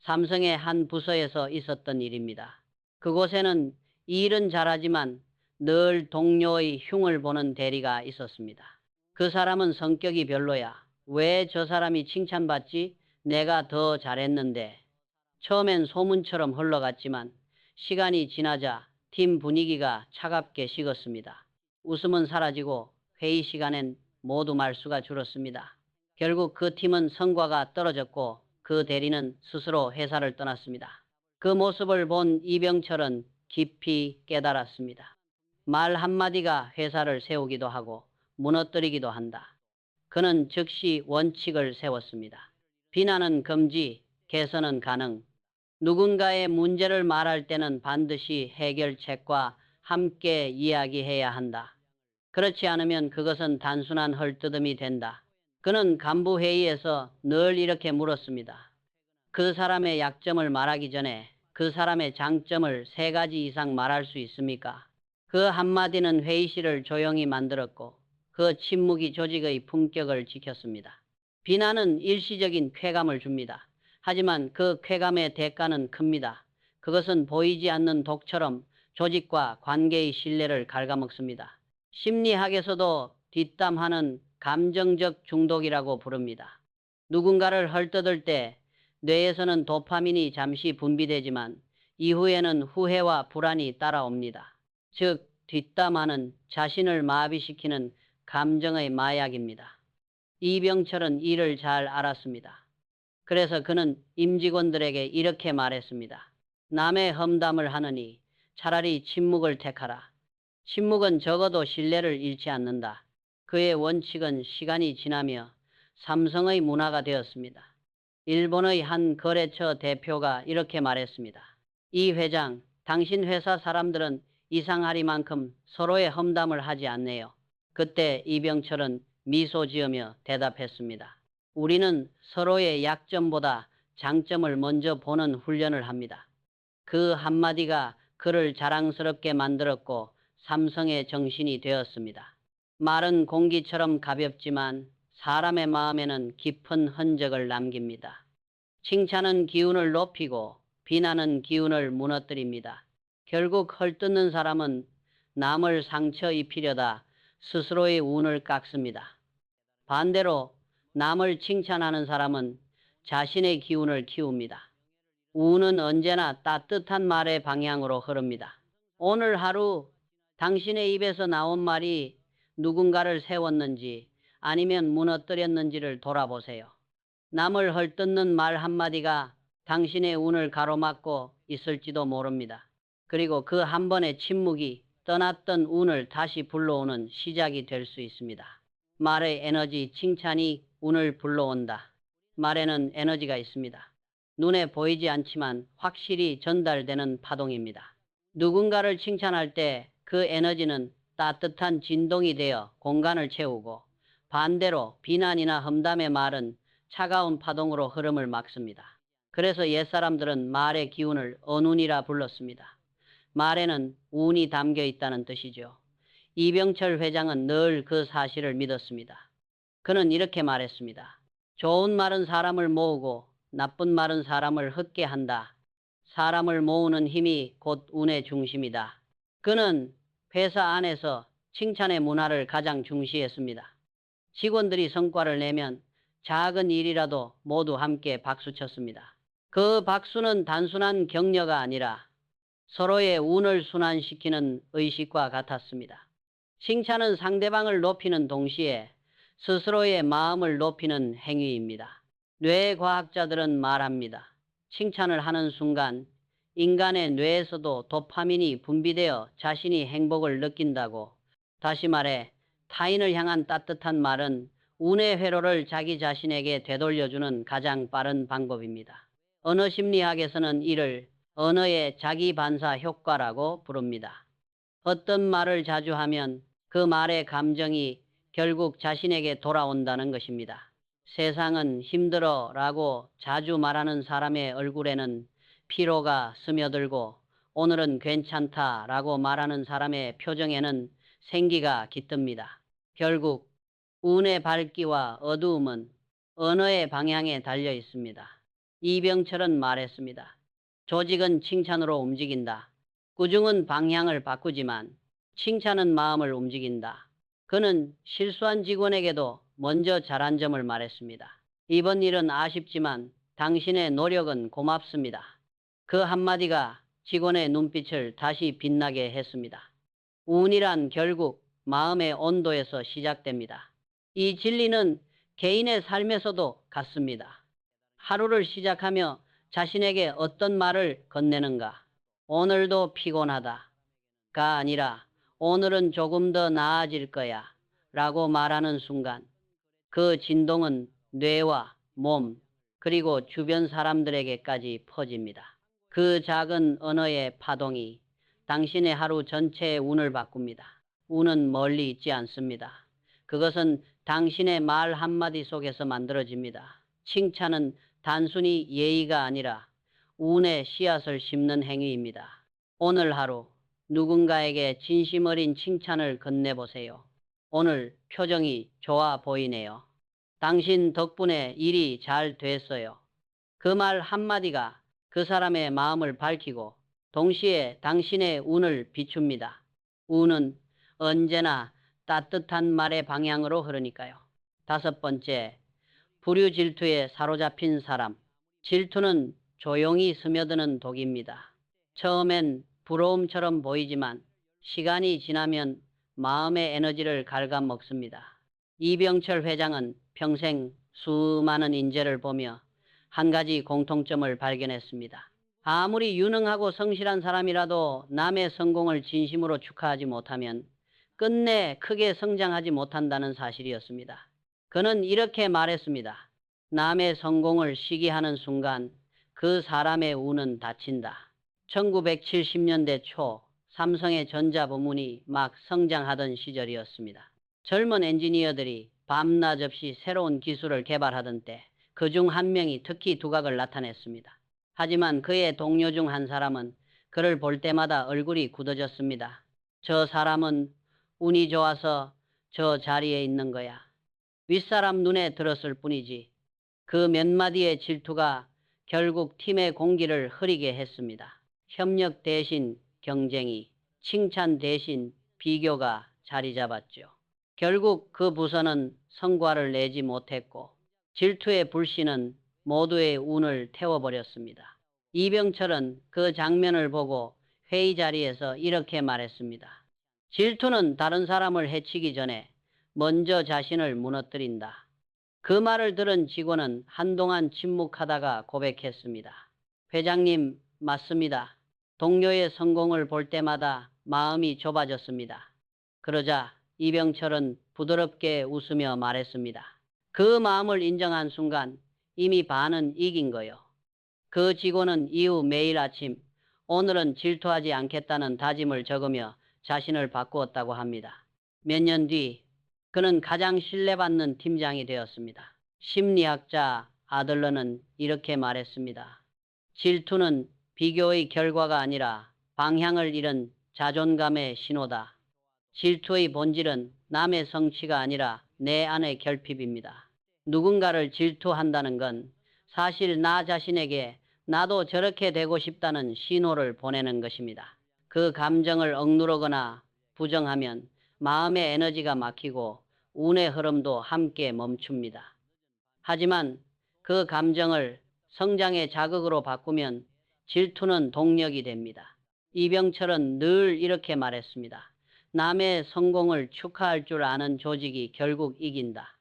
삼성의 한 부서에서 있었던 일입니다. 그곳에는 일은 잘하지만 늘 동료의 흉을 보는 대리가 있었습니다. 그 사람은 성격이 별로야. 왜 저 사람이 칭찬받지? 내가 더 잘했는데. 처음엔 소문처럼 흘러갔지만 시간이 지나자 팀 분위기가 차갑게 식었습니다. 웃음은 사라지고 회의 시간엔 모두 말수가 줄었습니다. 결국 그 팀은 성과가 떨어졌고 그 대리는 스스로 회사를 떠났습니다. 그 모습을 본 이병철은 깊이 깨달았습니다. 말 한마디가 회사를 세우기도 하고 무너뜨리기도 한다. 그는 즉시 원칙을 세웠습니다. 비난은 금지, 개선은 가능. 누군가의 문제를 말할 때는 반드시 해결책과 함께 이야기해야 한다. 그렇지 않으면 그것은 단순한 헐뜯음이 된다. 그는 간부 회의에서 늘 이렇게 물었습니다. 그 사람의 약점을 말하기 전에 그 사람의 장점을 3가지 이상 말할 수 있습니까? 그 한마디는 회의실을 조용히 만들었고 그 침묵이 조직의 품격을 지켰습니다. 비난은 일시적인 쾌감을 줍니다. 하지만 그 쾌감의 대가는 큽니다. 그것은 보이지 않는 독처럼 조직과 관계의 신뢰를 갉아먹습니다. 심리학에서도 뒷담화는 감정적 중독이라고 부릅니다. 누군가를 헐뜯을 때 뇌에서는 도파민이 잠시 분비되지만 이후에는 후회와 불안이 따라옵니다. 즉, 뒷담화는 자신을 마비시키는 감정의 마약입니다. 이병철은 이를 잘 알았습니다. 그래서 그는 임직원들에게 이렇게 말했습니다. 남의 험담을 하느니 차라리 침묵을 택하라. 침묵은 적어도 신뢰를 잃지 않는다. 그의 원칙은 시간이 지나며 삼성의 문화가 되었습니다. 일본의 한 거래처 대표가 이렇게 말했습니다. 이 회장, 당신 회사 사람들은 이상하리만큼 서로의 험담을 하지 않네요. 그때 이병철은 미소 지으며 대답했습니다. 우리는 서로의 약점보다 장점을 먼저 보는 훈련을 합니다. 그 한마디가 그를 자랑스럽게 만들었고 삼성의 정신이 되었습니다. 말은 공기처럼 가볍지만 사람의 마음에는 깊은 흔적을 남깁니다. 칭찬은 기운을 높이고 비난은 기운을 무너뜨립니다. 결국 헐뜯는 사람은 남을 상처 입히려다 스스로의 운을 깎습니다. 반대로 남을 칭찬하는 사람은 자신의 기운을 키웁니다. 운은 언제나 따뜻한 말의 방향으로 흐릅니다. 오늘 하루 당신의 입에서 나온 말이 누군가를 세웠는지 아니면 무너뜨렸는지를 돌아보세요. 남을 헐뜯는 말 한마디가 당신의 운을 가로막고 있을지도 모릅니다. 그리고 그 한 번의 침묵이 떠났던 운을 다시 불러오는 시작이 될 수 있습니다. 말의 에너지, 칭찬이 운을 불러온다. 말에는 에너지가 있습니다. 눈에 보이지 않지만 확실히 전달되는 파동입니다. 누군가를 칭찬할 때 그 에너지는 따뜻한 진동이 되어 공간을 채우고, 반대로 비난이나 험담의 말은 차가운 파동으로 흐름을 막습니다. 그래서 옛사람들은 말의 기운을 언운이라 불렀습니다. 말에는 운이 담겨 있다는 뜻이죠. 이병철 회장은 늘 그 사실을 믿었습니다. 그는 이렇게 말했습니다. 좋은 말은 사람을 모으고 나쁜 말은 사람을 흩게 한다. 사람을 모으는 힘이 곧 운의 중심이다. 그는 회사 안에서 칭찬의 문화를 가장 중시했습니다. 직원들이 성과를 내면 작은 일이라도 모두 함께 박수쳤습니다. 그 박수는 단순한 격려가 아니라 서로의 운을 순환시키는 의식과 같았습니다. 칭찬은 상대방을 높이는 동시에 스스로의 마음을 높이는 행위입니다. 뇌과학자들은 말합니다. 칭찬을 하는 순간 인간의 뇌에서도 도파민이 분비되어 자신이 행복을 느낀다고. 다시 말해, 타인을 향한 따뜻한 말은 운의 회로를 자기 자신에게 되돌려주는 가장 빠른 방법입니다. 언어심리학에서는 이를 언어의 자기 반사 효과라고 부릅니다. 어떤 말을 자주 하면 그 말의 감정이 결국 자신에게 돌아온다는 것입니다. 세상은 힘들어 라고 자주 말하는 사람의 얼굴에는 피로가 스며들고, 오늘은 괜찮다 라고 말하는 사람의 표정에는 생기가 깃듭니다. 결국 운의 밝기와 어두움은 언어의 방향에 달려 있습니다. 이병철은 말했습니다. 조직은 칭찬으로 움직인다. 꾸중은 방향을 바꾸지만 칭찬은 마음을 움직인다. 그는 실수한 직원에게도 먼저 잘한 점을 말했습니다. 이번 일은 아쉽지만 당신의 노력은 고맙습니다. 그 한마디가 직원의 눈빛을 다시 빛나게 했습니다. 운이란 결국 마음의 온도에서 시작됩니다. 이 진리는 개인의 삶에서도 같습니다. 하루를 시작하며 자신에게 어떤 말을 건네는가? 오늘도 피곤하다가 아니라 오늘은 조금 더 나아질 거야 라고 말하는 순간, 그 진동은 뇌와 몸, 그리고 주변 사람들에게까지 퍼집니다. 그 작은 언어의 파동이 당신의 하루 전체의 운을 바꿉니다. 운은 멀리 있지 않습니다. 그것은 당신의 말 한마디 속에서 만들어집니다. 칭찬은 단순히 예의가 아니라 운의 씨앗을 심는 행위입니다. 오늘 하루 누군가에게 진심 어린 칭찬을 건네보세요. 오늘 표정이 좋아 보이네요. 당신 덕분에 일이 잘 됐어요. 그 말 한마디가 그 사람의 마음을 밝히고 동시에 당신의 운을 비춥니다. 운은 언제나 따뜻한 말의 방향으로 흐르니까요. 다섯 번째, 부류 질투에 사로잡힌 사람. 질투는 조용히 스며드는 독입니다. 처음엔 부러움처럼 보이지만 시간이 지나면 마음의 에너지를 갉아먹습니다. 이병철 회장은 평생 수많은 인재를 보며 한 가지 공통점을 발견했습니다. 아무리 유능하고 성실한 사람이라도 남의 성공을 진심으로 축하하지 못하면 끝내 크게 성장하지 못한다는 사실이었습니다. 그는 이렇게 말했습니다. 남의 성공을 시기하는 순간 그 사람의 운은 닫힌다. 1970년대 초 삼성의 전자부문이 막 성장하던 시절이었습니다. 젊은 엔지니어들이 밤낮 없이 새로운 기술을 개발하던 때 그 중 한 명이 특히 두각을 나타냈습니다. 하지만 그의 동료 중 한 사람은 그를 볼 때마다 얼굴이 굳어졌습니다. 저 사람은 운이 좋아서 저 자리에 있는 거야. 윗사람 눈에 들었을 뿐이지. 그 몇 마디의 질투가 결국 팀의 공기를 흐리게 했습니다. 협력 대신 경쟁이, 칭찬 대신 비교가 자리 잡았죠. 결국 그 부서는 성과를 내지 못했고 질투의 불씨는 모두의 운을 태워버렸습니다. 이병철은 그 장면을 보고 회의 자리에서 이렇게 말했습니다. 질투는 다른 사람을 해치기 전에 먼저 자신을 무너뜨린다. 그 말을 들은 직원은 한동안 침묵하다가 고백했습니다. 회장님, 맞습니다. 동료의 성공을 볼 때마다 마음이 좁아졌습니다. 그러자 이병철은 부드럽게 웃으며 말했습니다. 그 마음을 인정한 순간 이미 반은 이긴 거요. 그 직원은 이후 매일 아침 오늘은 질투하지 않겠다는 다짐을 적으며 자신을 바꾸었다고 합니다. 몇 년 뒤 그는 가장 신뢰받는 팀장이 되었습니다. 심리학자 아들러는 이렇게 말했습니다. 질투는 비교의 결과가 아니라 방향을 잃은 자존감의 신호다. 질투의 본질은 남의 성취가 아니라 내 안의 결핍입니다. 누군가를 질투한다는 건 사실 나 자신에게 나도 저렇게 되고 싶다는 신호를 보내는 것입니다. 그 감정을 억누르거나 부정하면 마음의 에너지가 막히고 운의 흐름도 함께 멈춥니다. 하지만 그 감정을 성장의 자극으로 바꾸면 질투는 동력이 됩니다. 이병철은 늘 이렇게 말했습니다. 남의 성공을 축하할 줄 아는 조직이 결국 이긴다.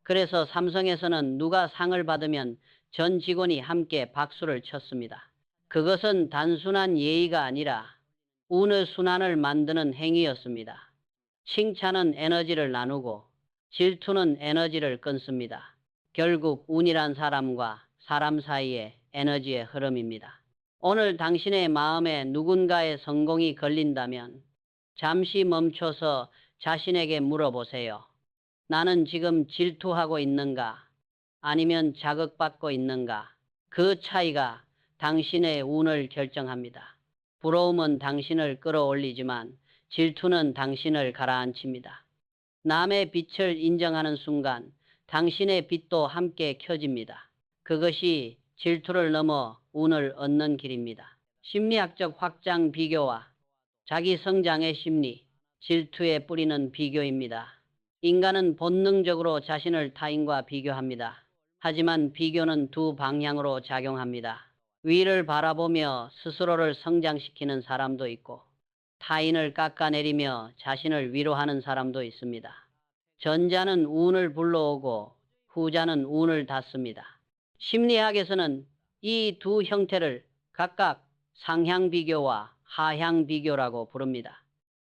그래서 삼성에서는 누가 상을 받으면 전 직원이 함께 박수를 쳤습니다. 그것은 단순한 예의가 아니라 운의 순환을 만드는 행위였습니다. 칭찬은 에너지를 나누고 질투는 에너지를 끊습니다. 결국 운이란 사람과 사람 사이의 에너지의 흐름입니다. 오늘 당신의 마음에 누군가의 성공이 걸린다면 잠시 멈춰서 자신에게 물어보세요. 나는 지금 질투하고 있는가? 아니면 자극받고 있는가? 그 차이가 당신의 운을 결정합니다. 부러움은 당신을 끌어올리지만 질투는 당신을 가라앉힙니다. 남의 빛을 인정하는 순간 당신의 빛도 함께 켜집니다. 그것이 질투를 넘어 운을 얻는 길입니다. 심리학적 확장 비교와 자기 성장의 심리, 질투의 뿌리는 비교입니다. 인간은 본능적으로 자신을 타인과 비교합니다. 하지만 비교는 두 방향으로 작용합니다. 위를 바라보며 스스로를 성장시키는 사람도 있고 타인을 깎아내리며 자신을 위로하는 사람도 있습니다. 전자는 운을 불러오고 후자는 운을 닫습니다. 심리학에서는 이 두 형태를 각각 상향 비교와 하향 비교라고 부릅니다.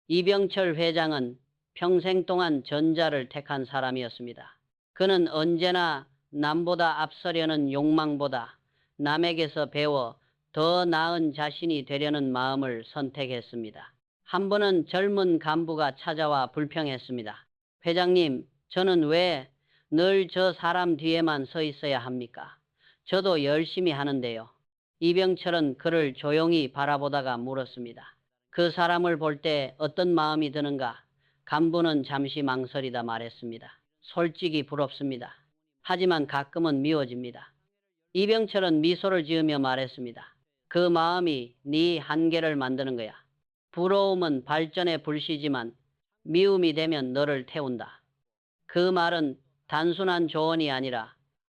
이병철 회장은 평생 동안 전자를 택한 사람이었습니다. 그는 언제나 남보다 앞서려는 욕망보다 남에게서 배워 더 나은 자신이 되려는 마음을 선택했습니다. 한 번은 젊은 간부가 찾아와 불평했습니다. 회장님, 저는 왜 늘 저 사람 뒤에만 서 있어야 합니까? 저도 열심히 하는데요. 이병철은 그를 조용히 바라보다가 물었습니다. 그 사람을 볼 때 어떤 마음이 드는가? 간부는 잠시 망설이다 말했습니다. 솔직히 부럽습니다. 하지만 가끔은 미워집니다. 이병철은 미소를 지으며 말했습니다. 그 마음이 네 한계를 만드는 거야. 부러움은 발전의 불씨지만 미움이 되면 너를 태운다. 그 말은 단순한 조언이 아니라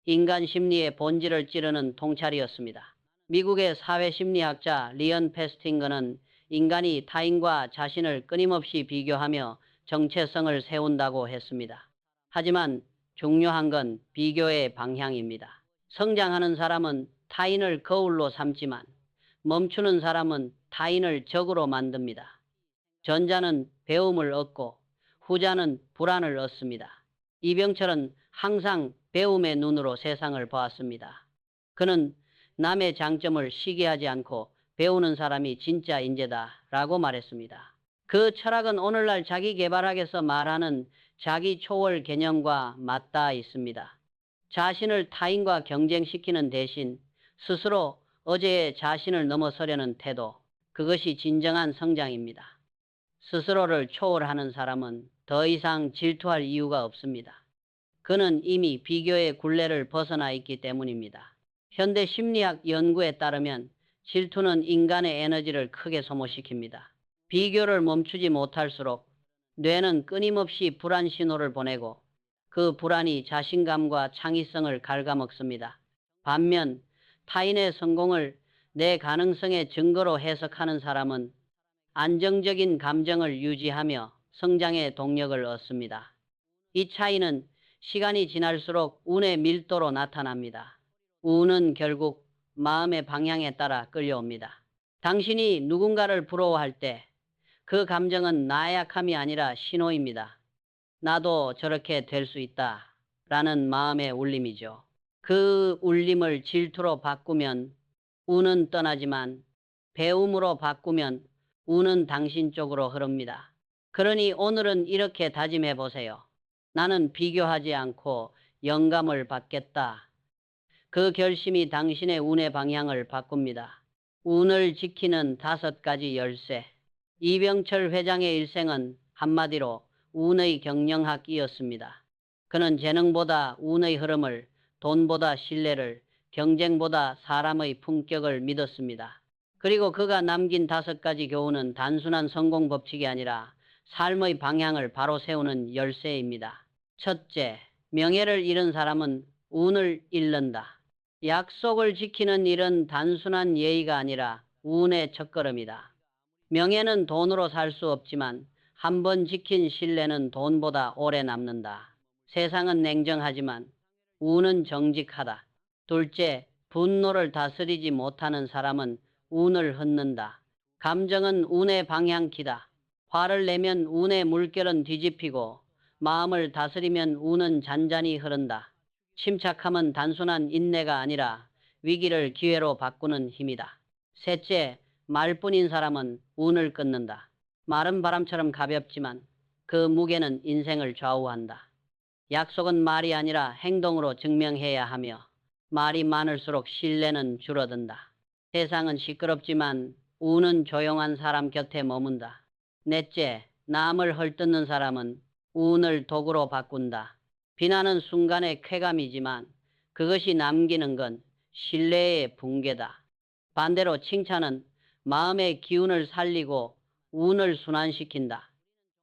인간 심리의 본질을 찌르는 통찰이었습니다. 미국의 사회심리학자 리언 패스팅거는 인간이 타인과 자신을 끊임없이 비교하며 정체성을 세운다고 했습니다. 하지만 중요한 건 비교의 방향입니다. 성장하는 사람은 타인을 거울로 삼지만 멈추는 사람은 타인을 적으로 만듭니다. 전자는 배움을 얻고 후자는 불안을 얻습니다. 이병철은 항상 배움의 눈으로 세상을 보았습니다. 그는 남의 장점을 시기하지 않고 배우는 사람이 진짜 인재다라고 말했습니다. 그 철학은 오늘날 자기계발학에서 말하는 자기 초월 개념과 맞닿아 있습니다. 자신을 타인과 경쟁시키는 대신 스스로 어제의 자신을 넘어서려는 태도, 그것이 진정한 성장입니다. 스스로를 초월하는 사람은 더 이상 질투할 이유가 없습니다. 그는 이미 비교의 굴레를 벗어나 있기 때문입니다. 현대 심리학 연구에 따르면 질투는 인간의 에너지를 크게 소모시킵니다. 비교를 멈추지 못할수록 뇌는 끊임없이 불안 신호를 보내고 그 불안이 자신감과 창의성을 갉아먹습니다. 반면 타인의 성공을 내 가능성의 증거로 해석하는 사람은 안정적인 감정을 유지하며 성장의 동력을 얻습니다. 이 차이는 시간이 지날수록 운의 밀도로 나타납니다. 운은 결국 마음의 방향에 따라 끌려옵니다. 당신이 누군가를 부러워할 때 그 감정은 나약함이 아니라 신호입니다. 나도 저렇게 될 수 있다 라는 마음의 울림이죠. 그 울림을 질투로 바꾸면 운은 떠나지만 배움으로 바꾸면 운은 당신 쪽으로 흐릅니다. 그러니 오늘은 이렇게 다짐해 보세요. 나는 비교하지 않고 영감을 받겠다. 그 결심이 당신의 운의 방향을 바꿉니다. 운을 지키는 5가지 열쇠. 이병철 회장의 일생은 한마디로 운의 경영학이었습니다. 그는 재능보다 운의 흐름을, 돈보다 신뢰를, 경쟁보다 사람의 품격을 믿었습니다. 그리고 그가 남긴 5가지 교훈은 단순한 성공 법칙이 아니라 삶의 방향을 바로 세우는 열쇠입니다. 첫째, 명예를 잃은 사람은 운을 잃는다. 약속을 지키는 일은 단순한 예의가 아니라 운의 첫걸음이다. 명예는 돈으로 살 수 없지만 한 번 지킨 신뢰는 돈보다 오래 남는다. 세상은 냉정하지만 운은 정직하다. 둘째, 분노를 다스리지 못하는 사람은 운을 흩는다. 감정은 운의 방향키다. 화를 내면 운의 물결은 뒤집히고 마음을 다스리면 운은 잔잔히 흐른다. 침착함은 단순한 인내가 아니라 위기를 기회로 바꾸는 힘이다. 셋째, 말뿐인 사람은 운을 끊는다. 말은 바람처럼 가볍지만 그 무게는 인생을 좌우한다. 약속은 말이 아니라 행동으로 증명해야 하며 말이 많을수록 신뢰는 줄어든다. 세상은 시끄럽지만 운은 조용한 사람 곁에 머문다. 넷째, 남을 헐뜯는 사람은 운을 도구로 바꾼다. 비난은 순간의 쾌감이지만 그것이 남기는 건 신뢰의 붕괴다. 반대로 칭찬은 마음의 기운을 살리고 운을 순환시킨다.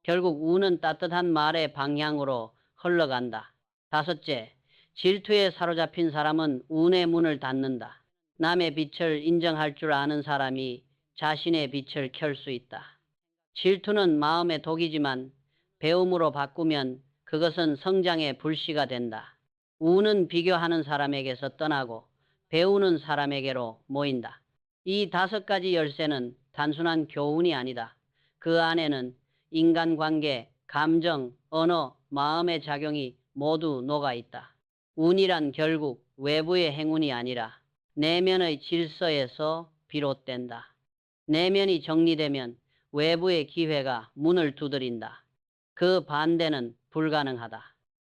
결국 운은 따뜻한 말의 방향으로 흘러간다. 다섯째, 질투에 사로잡힌 사람은 운의 문을 닫는다. 남의 빛을 인정할 줄 아는 사람이 자신의 빛을 켤 수 있다. 질투는 마음의 독이지만 배움으로 바꾸면 그것은 성장의 불씨가 된다. 운은 비교하는 사람에게서 떠나고 배우는 사람에게로 모인다. 이 5가지 열쇠는 단순한 교훈이 아니다. 그 안에는 인간관계, 감정, 언어, 마음의 작용이 모두 녹아 있다. 운이란 결국 외부의 행운이 아니라 내면의 질서에서 비롯된다. 내면이 정리되면 외부의 기회가 문을 두드린다. 그 반대는 불가능하다.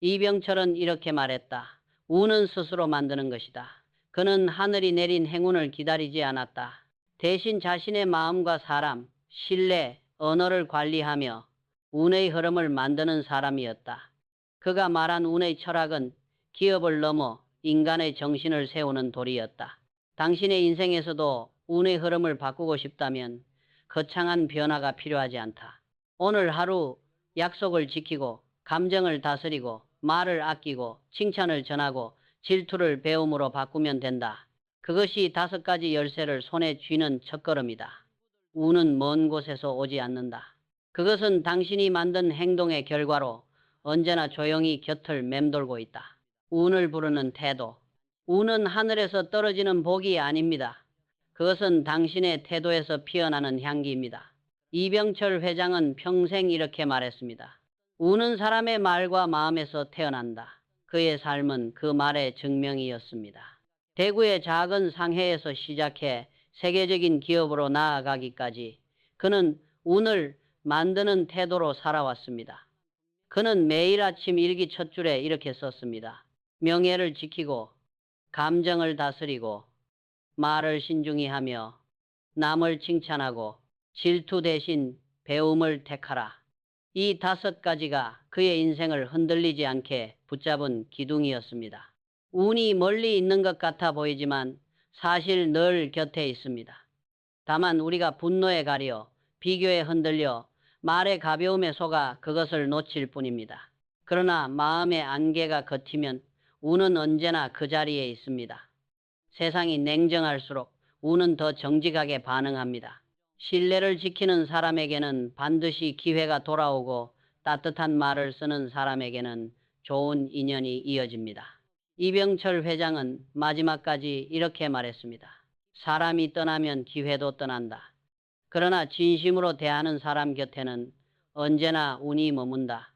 이병철은 이렇게 말했다. 운은 스스로 만드는 것이다. 그는 하늘이 내린 행운을 기다리지 않았다. 대신 자신의 마음과 사람, 신뢰, 언어를 관리하며 운의 흐름을 만드는 사람이었다. 그가 말한 운의 철학은 기업을 넘어 인간의 정신을 세우는 도리였다. 당신의 인생에서도 운의 흐름을 바꾸고 싶다면 거창한 변화가 필요하지 않다. 오늘 하루 약속을 지키고 감정을 다스리고 말을 아끼고 칭찬을 전하고 질투를 배움으로 바꾸면 된다. 그것이 5가지 열쇠를 손에 쥐는 첫걸음이다. 운은 먼 곳에서 오지 않는다. 그것은 당신이 만든 행동의 결과로 언제나 조용히 곁을 맴돌고 있다. 운을 부르는 태도. 운은 하늘에서 떨어지는 복이 아닙니다. 그것은 당신의 태도에서 피어나는 향기입니다. 이병철 회장은 평생 이렇게 말했습니다. 우는 사람의 말과 마음에서 태어난다. 그의 삶은 그 말의 증명이었습니다. 대구의 작은 상해에서 시작해 세계적인 기업으로 나아가기까지 그는 운을 만드는 태도로 살아왔습니다. 그는 매일 아침 일기 첫 줄에 이렇게 썼습니다. 명예를 지키고 감정을 다스리고 말을 신중히 하며 남을 칭찬하고 질투 대신 배움을 택하라. 이 5가지가 그의 인생을 흔들리지 않게 붙잡은 기둥이었습니다. 운이 멀리 있는 것 같아 보이지만 사실 늘 곁에 있습니다. 다만 우리가 분노에 가려 비교에 흔들려 말의 가벼움에 속아 그것을 놓칠 뿐입니다. 그러나 마음의 안개가 겉이면 운은 언제나 그 자리에 있습니다. 세상이 냉정할수록 운은 더 정직하게 반응합니다. 신뢰를 지키는 사람에게는 반드시 기회가 돌아오고 따뜻한 말을 쓰는 사람에게는 좋은 인연이 이어집니다. 이병철 회장은 마지막까지 이렇게 말했습니다. 사람이 떠나면 기회도 떠난다. 그러나 진심으로 대하는 사람 곁에는 언제나 운이 머문다.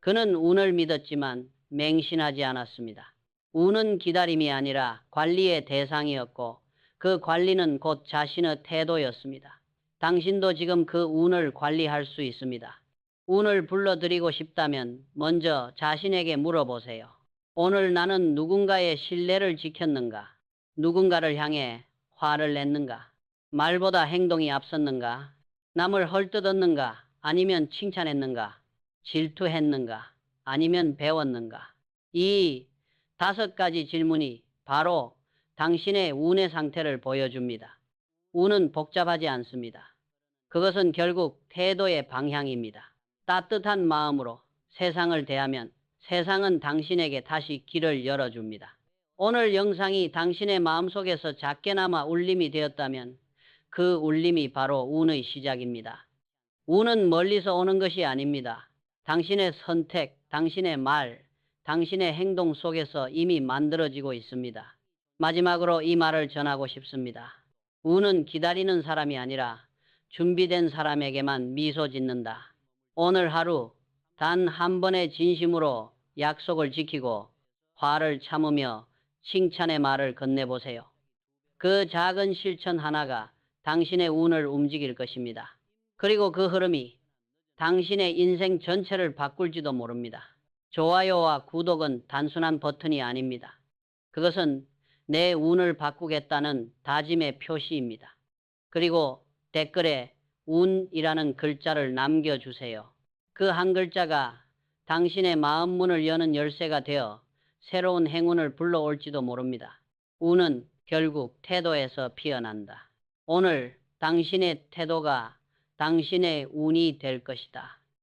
그는 운을 믿었지만 맹신하지 않았습니다. 운은 기다림이 아니라 관리의 대상이었고 그 관리는 곧 자신의 태도였습니다. 당신도 지금 그 운을 관리할 수 있습니다. 운을 불러들이고 싶다면 먼저 자신에게 물어보세요. 오늘 나는 누군가의 신뢰를 지켰는가? 누군가를 향해 화를 냈는가? 말보다 행동이 앞섰는가? 남을 헐뜯었는가? 아니면 칭찬했는가? 질투했는가? 아니면 배웠는가? 이 5가지 질문이 바로 당신의 운의 상태를 보여줍니다. 운은 복잡하지 않습니다. 그것은 결국 태도의 방향입니다. 따뜻한 마음으로 세상을 대하면 세상은 당신에게 다시 길을 열어줍니다. 오늘 영상이 당신의 마음속에서 작게나마 울림이 되었다면 그 울림이 바로 운의 시작입니다. 운은 멀리서 오는 것이 아닙니다. 당신의 선택, 당신의 말, 당신의 행동 속에서 이미 만들어지고 있습니다. 마지막으로 이 말을 전하고 싶습니다. 운은 기다리는 사람이 아니라 준비된 사람에게만 미소 짓는다. 오늘 하루 단 한 번의 진심으로 약속을 지키고 화를 참으며 칭찬의 말을 건네보세요. 그 작은 실천 하나가 당신의 운을 움직일 것입니다. 그리고 그 흐름이 당신의 인생 전체를 바꿀지도 모릅니다. 좋아요와 구독은 단순한 버튼이 아닙니다. 그것은 내 운을 바꾸겠다는 다짐의 표시입니다. 그리고 댓글에 운이라는 글자를 남겨주세요. 그 한 글자가 당신의 마음 문을 여는 열쇠가 되어 새로운 행운을 불러올지도 모릅니다. 운은 결국 태도에서 피어난다. 오늘 당신의 태도가 당신의 운이 될 것이다.